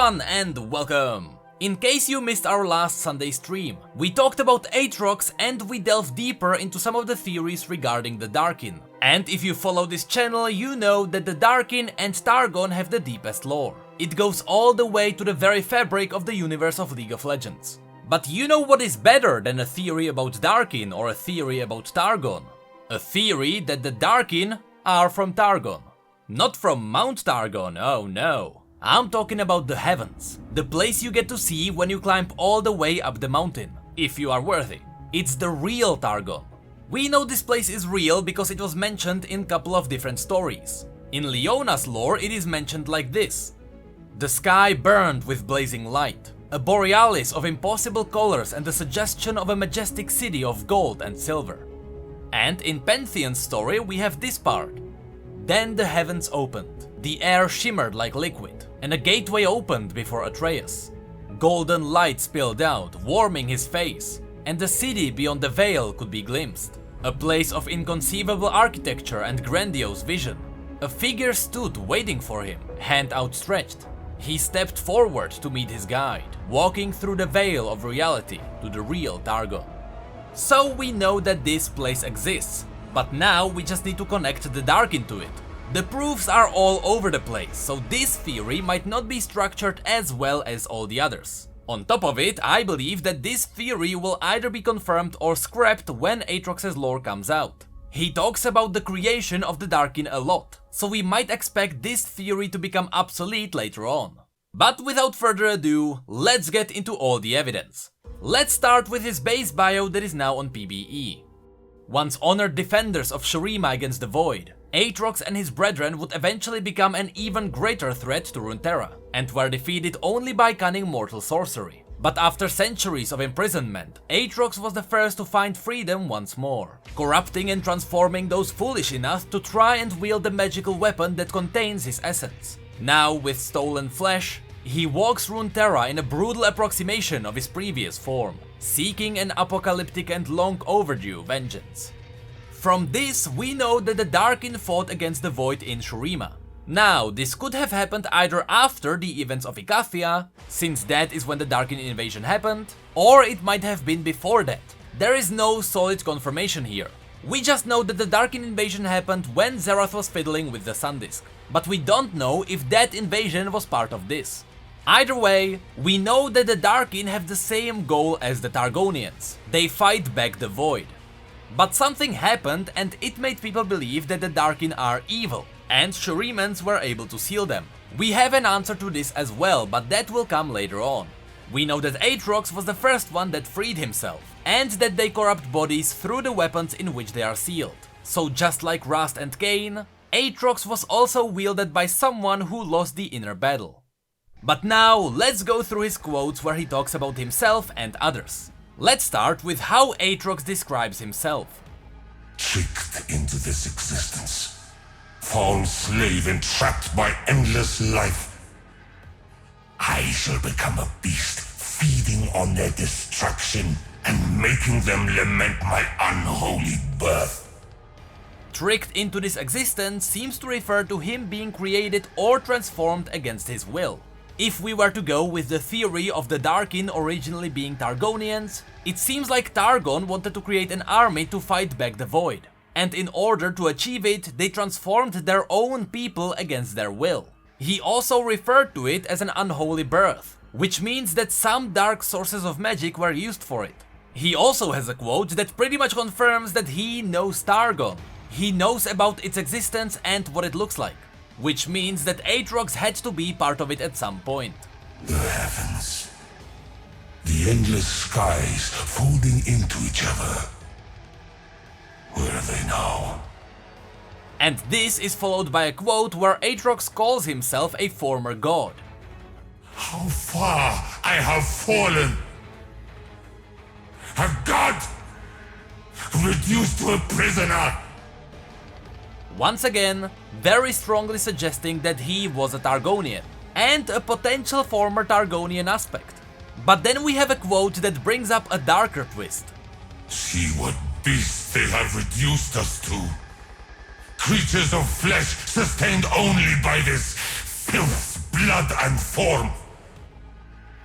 everyone and welcome! In case you missed our last Sunday stream, we talked about Aatrox and we delved deeper into some of the theories regarding the Darkin. And if you follow this channel, you know that the Darkin and Targon have the deepest lore. It goes all the way to the very fabric of the universe of League of Legends. But you know what is better than a theory about Darkin or a theory about Targon? A theory that the Darkin are from Targon. Not from Mount Targon, oh no. I'm talking about the heavens, the place you get to see when you climb all the way up the mountain, if you are worthy. It's the real Targon. We know this place is real because it was mentioned in a couple of different stories. In Leona's lore it is mentioned like this. The sky burned with blazing light, a borealis of impossible colors and the suggestion of a majestic city of gold and silver. And in Pantheon's story we have this part. Then the heavens opened, the air shimmered like liquid, and a gateway opened before Atreus. Golden light spilled out, warming his face, and the city beyond the veil could be glimpsed. A place of inconceivable architecture and grandiose vision. A figure stood waiting for him, hand outstretched. He stepped forward to meet his guide, walking through the veil of reality to the real Targon. So we know that this place exists, but now we just need to connect the Darkin to it. The proofs are all over the place, so this theory might not be structured as well as all the others. On top of it, I believe that this theory will either be confirmed or scrapped when Aatrox's lore comes out. He talks about the creation of the Darkin a lot, so we might expect this theory to become obsolete later on. But without further ado, let's get into all the evidence. Let's start with his base bio that is now on PBE. Once honored defenders of Shurima against the Void, Aatrox and his brethren would eventually become an even greater threat to Runeterra, and were defeated only by cunning mortal sorcery. But after centuries of imprisonment, Aatrox was the first to find freedom once more, corrupting and transforming those foolish enough to try and wield the magical weapon that contains his essence. Now, with stolen flesh, he walks Runeterra in a brutal approximation of his previous form, seeking an apocalyptic and long overdue vengeance. From this, we know that the Darkin fought against the Void in Shurima. Now, this could have happened either after the events of Icathia, since that is when the Darkin invasion happened, or it might have been before that. There is no solid confirmation here. We just know that the Darkin invasion happened when Xerath was fiddling with the Sun Disk, but we don't know if that invasion was part of this. Either way, we know that the Darkin have the same goal as the Targonians. They fight back the Void. But something happened and it made people believe that the Darkin are evil, and Shurimans were able to seal them. We have an answer to this as well, but that will come later on. We know that Aatrox was the first one that freed himself, and that they corrupt bodies through the weapons in which they are sealed. So just like Rust and Kain, Aatrox was also wielded by someone who lost the inner battle. But now, let's go through his quotes where he talks about himself and others. Let's start with how Aatrox describes himself. Tricked into this existence, fallen slave entrapped by endless life, I shall become a beast, feeding on their destruction and making them lament my unholy birth. Tricked into this existence seems to refer to him being created or transformed against his will. If we were to go with the theory of the Darkin originally being Targonians, it seems like Targon wanted to create an army to fight back the Void, and in order to achieve it, they transformed their own people against their will. He also referred to it as an unholy birth, which means that some dark sources of magic were used for it. He also has a quote that pretty much confirms that he knows Targon. He knows about its existence and what it looks like. Which means that Aatrox had to be part of it at some point. The heavens, the endless skies folding into each other. Where are they now? And this is followed by a quote where Aatrox calls himself a former god. How far I have fallen! A god reduced to a prisoner! Once again, very strongly suggesting that he was a Targonian, and a potential former Targonian aspect. But then we have a quote that brings up a darker twist. See what beasts they have reduced us to. Creatures of flesh sustained only by this filth, blood and form.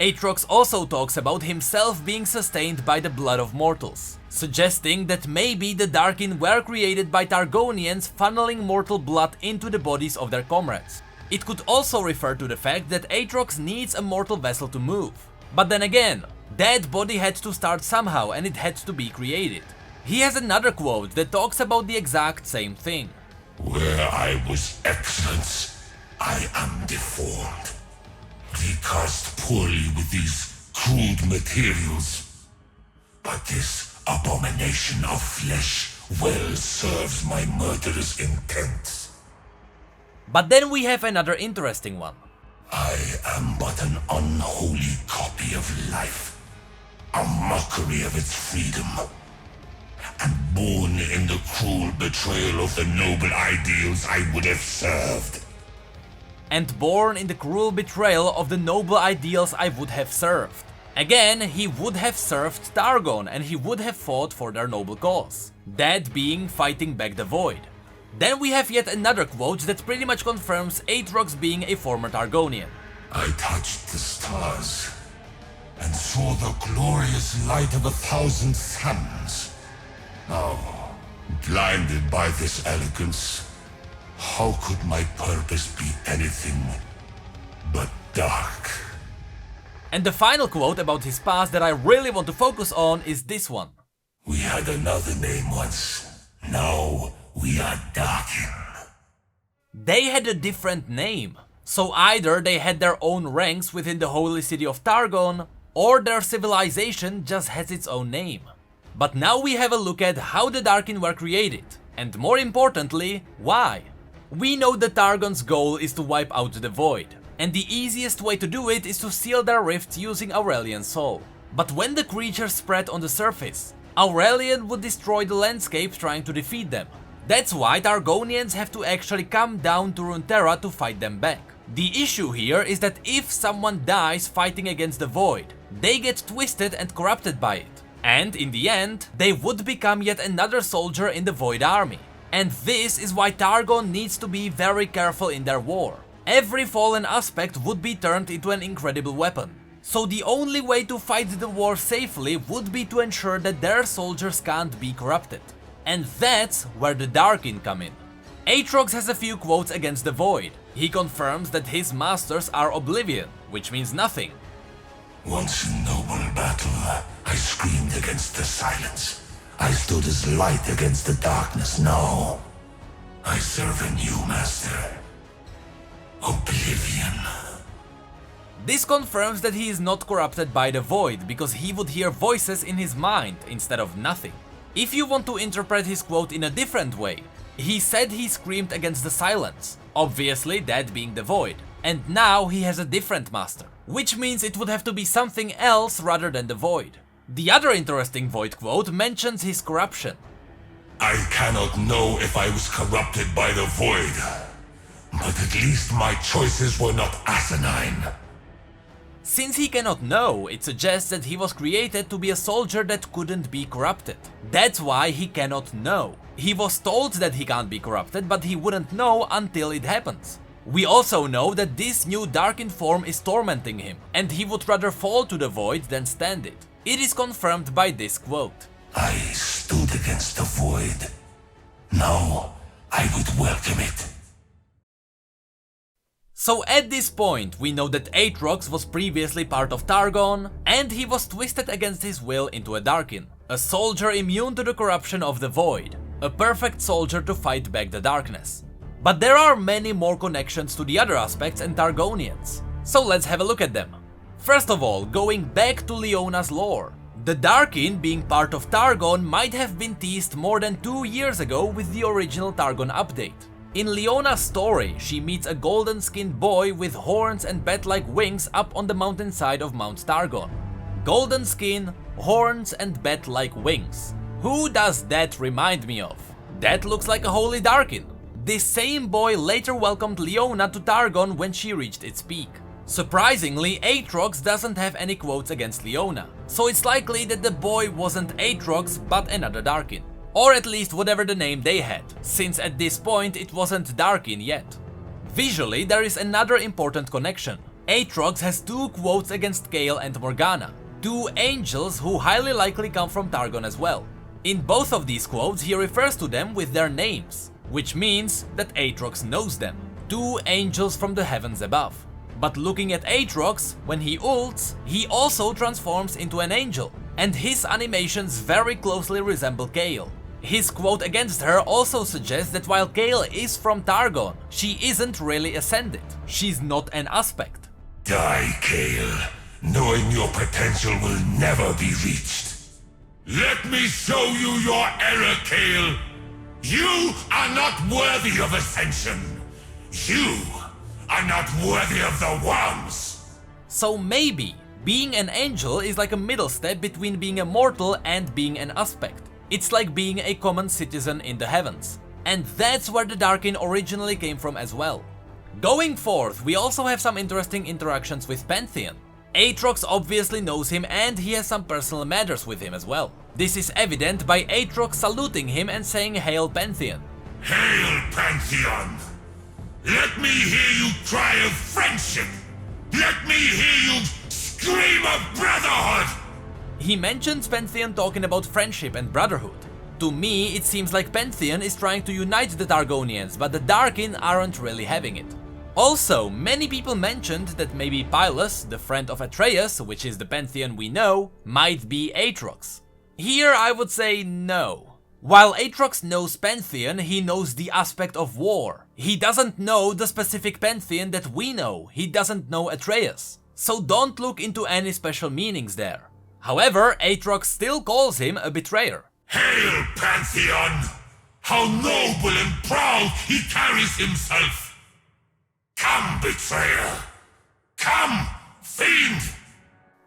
Aatrox also talks about himself being sustained by the blood of mortals, suggesting that maybe the Darkin were created by Targonians funneling mortal blood into the bodies of their comrades. It could also refer to the fact that Aatrox needs a mortal vessel to move. But then again, that body had to start somehow and it had to be created. He has another quote that talks about the exact same thing. Where I was excellence, I am deformed. Recast poorly with these crude materials. But this abomination of flesh well serves my murderous intent. But then we have another interesting one. I am but an unholy copy of life, a mockery of its freedom, and born in the cruel betrayal of the noble ideals I would have served. And born in the cruel betrayal of the noble ideals I would have served. Again, he would have served Targon and he would have fought for their noble cause, that being fighting back the void. Then we have yet another quote that pretty much confirms Aatrox being a former Targonian. I touched the stars and saw the glorious light of 1,000 suns. Now, blinded by this elegance, how could my purpose be anything but dark? And the final quote about his past that I really want to focus on is this one. We had another name once. Now we are Darkin. They had a different name, so either they had their own ranks within the holy city of Targon, or their civilization just has its own name. But now we have a look at how the Darkin were created, and more importantly, why. We know that Targon's goal is to wipe out the void, and the easiest way to do it is to seal their rifts using Aurelian's soul. But when the creatures spread on the surface, Aurelian would destroy the landscape trying to defeat them. That's why Targonians have to actually come down to Runeterra to fight them back. The issue here is that if someone dies fighting against the void, they get twisted and corrupted by it. And in the end, they would become yet another soldier in the void army. And this is why Targon needs to be very careful in their war. Every fallen aspect would be turned into an incredible weapon. So the only way to fight the war safely would be to ensure that their soldiers can't be corrupted. And that's where the Darkin come in. Aatrox has a few quotes against the void. He confirms that his masters are oblivion, which means nothing. Once in noble battle, I screamed against the silence. I stood as light against the darkness. Now, I serve a new master. Oblivion. This confirms that he is not corrupted by the void, because he would hear voices in his mind instead of nothing. If you want to interpret his quote in a different way, he said he screamed against the silence, obviously that being the void, and now he has a different master, which means it would have to be something else rather than the void. The other interesting void quote mentions his corruption. I cannot know if I was corrupted by the void, but at least my choices were not asinine. Since he cannot know, it suggests that he was created to be a soldier that couldn't be corrupted. That's why he cannot know. He was told that he can't be corrupted, but he wouldn't know until it happens. We also know that this new Darkin form is tormenting him, and he would rather fall to the void than stand it. It is confirmed by this quote. I stood against the void. Now, I would welcome it. So at this point, we know that Aatrox was previously part of Targon, and he was twisted against his will into a Darkin, a soldier immune to the corruption of the void, a perfect soldier to fight back the darkness. But there are many more connections to the other aspects and Targonians, so let's have a look at them. First of all, going back to Leona's lore. The Darkin being part of Targon might have been teased more than 2 years ago with the original Targon update. In Leona's story, she meets a golden-skinned boy with horns and bat-like wings up on the mountainside of Mount Targon. Golden skin, horns and bat-like wings. Who does that remind me of? That looks like a holy Darkin. This same boy later welcomed Leona to Targon when she reached its peak. Surprisingly, Aatrox doesn't have any quotes against Leona, so it's likely that the boy wasn't Aatrox but another Darkin. Or at least whatever the name they had, since at this point it wasn't Darkin yet. Visually, there is another important connection. Aatrox has two quotes against Gale and Morgana, two angels who highly likely come from Targon as well. In both of these quotes he refers to them with their names, which means that Aatrox knows them. Two angels from the heavens above. But looking at Aatrox, when he ults, he also transforms into an angel, and his animations very closely resemble Gale. His quote against her also suggests that while Gale is from Targon, she isn't really ascended. She's not an aspect. Die, Gale, knowing your potential will never be reached. Let me show you your error, Gale. You are not worthy of ascension. You are not worthy of the worms. So maybe being an angel is like a middle step between being a mortal and being an aspect. It's like being a common citizen in the heavens. And that's where the Darkin originally came from as well. Going forth, we also have some interesting interactions with Pantheon. Aatrox obviously knows him and he has some personal matters with him as well. This is evident by Aatrox saluting him and saying "Hail Pantheon." Hail, Pantheon! Let me hear you cry of friendship! Let me hear you scream of brotherhood! He mentions Pantheon talking about friendship and brotherhood. To me, it seems like Pantheon is trying to unite the Targonians, but the Darkin aren't really having it. Also, many people mentioned that maybe Pylus, the friend of Atreus, which is the Pantheon we know, might be Aatrox. Here I would say no. While Aatrox knows Pantheon, he knows the aspect of war. He doesn't know the specific Pantheon that we know, he doesn't know Atreus. So don't look into any special meanings there. However, Aatrox still calls him a betrayer. Hail, Pantheon! How noble and proud he carries himself! Come, betrayer! Come, fiend!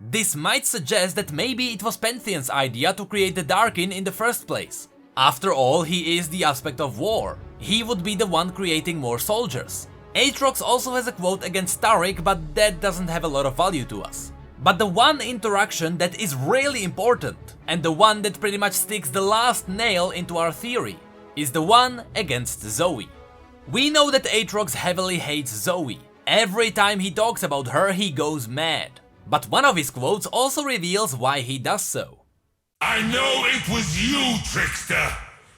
This might suggest that maybe it was Pantheon's idea to create the Darkin in the first place. After all, he is the aspect of war. He would be the one creating more soldiers. Aatrox also has a quote against Tariq, but that doesn't have a lot of value to us. But the one interaction that is really important, and the one that pretty much sticks the last nail into our theory, is the one against Zoe. We know that Aatrox heavily hates Zoe. Every time he talks about her, he goes mad. But one of his quotes also reveals why he does so. I know it was you, trickster!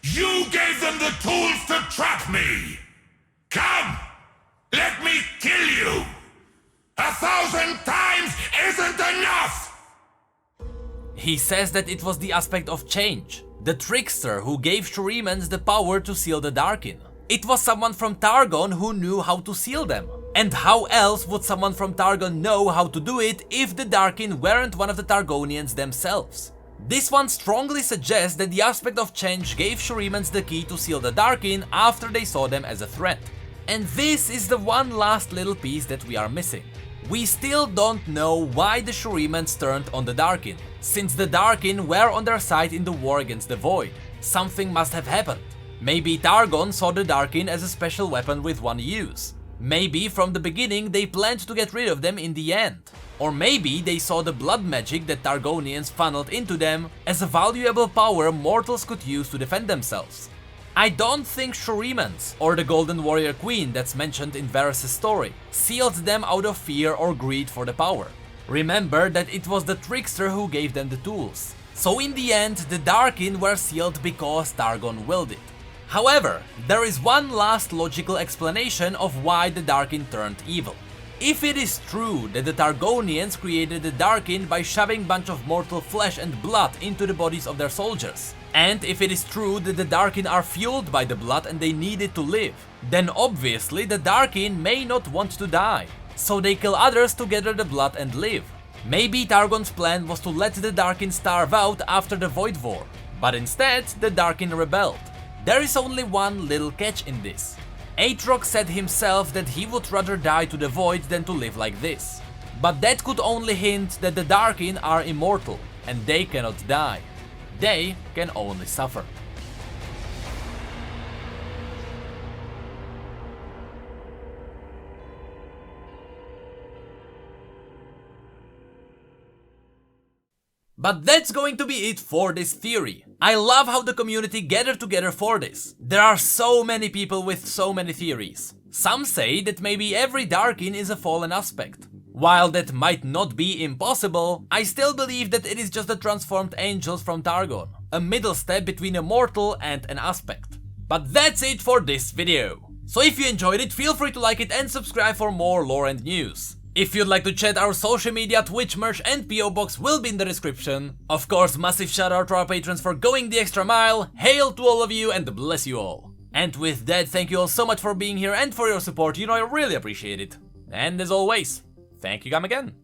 You gave them the tools to trap me! Come! Let me kill you! 1,000 times isn't enough! He says that it was the aspect of change, the trickster who gave Shurimans the power to seal the Darkin. It was someone from Targon who knew how to seal them. And how else would someone from Targon know how to do it if the Darkin weren't one of the Targonians themselves? This one strongly suggests that the aspect of change gave Shurimans the key to seal the Darkin after they saw them as a threat. And this is the one last little piece that we are missing. We still don't know why the Shurimans turned on the Darkin, since the Darkin were on their side in the war against the Void. Something must have happened. Maybe Targon saw the Darkin as a special weapon with one use. Maybe from the beginning they planned to get rid of them in the end. Or maybe they saw the blood magic that Targonians funneled into them as a valuable power mortals could use to defend themselves. I don't think Shurimans, or the Golden Warrior Queen that's mentioned in Varys' story, sealed them out of fear or greed for the power. Remember that it was the trickster who gave them the tools. So in the end, the Darkin were sealed because Targon willed it. However, there is one last logical explanation of why the Darkin turned evil. If it is true that the Targonians created the Darkin by shoving bunch of mortal flesh and blood into the bodies of their soldiers, and if it is true that the Darkin are fueled by the blood and they need it to live, then obviously the Darkin may not want to die, so they kill others to gather the blood and live. Maybe Targon's plan was to let the Darkin starve out after the Void War, but instead the Darkin rebelled. There is only one little catch in this. Aatrox said himself that he would rather die to the Void than to live like this. But that could only hint that the Darkin are immortal, and they cannot die. They can only suffer. But that's going to be it for this theory. I love how the community gathered together for this. There are so many people with so many theories. Some say that maybe every Darkin is a fallen aspect. While that might not be impossible, I still believe that it is just the transformed angels from Targon, a middle step between a mortal and an aspect. But that's it for this video. So if you enjoyed it, feel free to like it and subscribe for more lore and news. If you'd like to chat, our social media, Twitch merch and P.O. Box will be in the description. Of course, massive shout out to our patrons for going the extra mile. Hail to all of you and bless you all. And with that, thank you all so much for being here and for your support, I really appreciate it. And as always, thank you again.